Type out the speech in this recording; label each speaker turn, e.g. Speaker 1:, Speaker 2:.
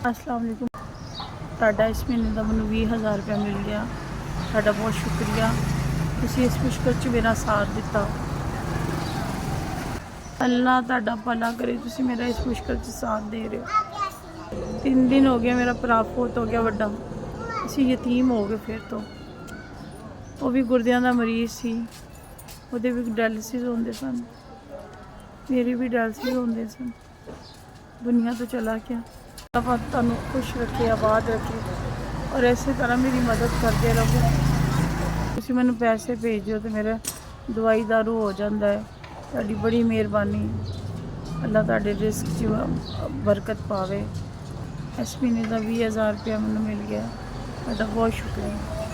Speaker 1: अस्सलाम वालेकुम। ਤੁਹਾਡਾ ਇਸ ਮਹੀਨੇ ਦਾ ਮੈਨੂੰ 20,000 रुपया मिल गया। ਤੁਹਾਡਾ बहुत शुक्रिया। ਤੁਸੀਂ ਇਸ मुश्किल 'ਚ मेरा साथ दिता। अल्लाह ਤੁਹਾਡਾ भला करे। ਤੁਸੀਂ मेरा इस मुश्किल 'ਚ साथ दे रहे हो। 3 दिन हो गया मेरा भरा फौत हो गया ਵੱਡਾ। ਅਸੀਂ ਯਤੀਮ ਹੋ ਗਏ ਫਿਰ ਤੋਂ। ਉਹ ਵੀ ਗੁਰਦਿਆਂ ਦਾ ਮਰੀਜ਼ ਸੀ। ਉਹਦੇ ਵੀ ਡਾਇਲਿਸਿਸ ਹੁੰਦੇ ਸਨ। ਮੇਰੇ ਵੀ ਡਾਇਲਿਸਿਸ ਹੁੰਦੇ ਸਨ। ਦੁਨੀਆ ਤੋਂ ਚਲਾ ਗਿਆ। ਰੱਬ ਤੁਹਾਨੂੰ खुश रखे, आबाद रखे और इस तरह मेरी मदद करते रहो। ਤੁਸੀਂ ਮੈਨੂੰ ਪੈਸੇ भेज ਦਿਓ तो मेरा दवाई दारू हो जाता है। ਤੁਹਾਡੀ बड़ी मेहरबानी। अल्लाह ਤੁਹਾਡੇ रिस्क 'ਚ बरकत पावे। इस महीने का 20,000 रुपया मैंने मिल गया। ਤੁਹਾਡਾ बहुत शुक्रिया।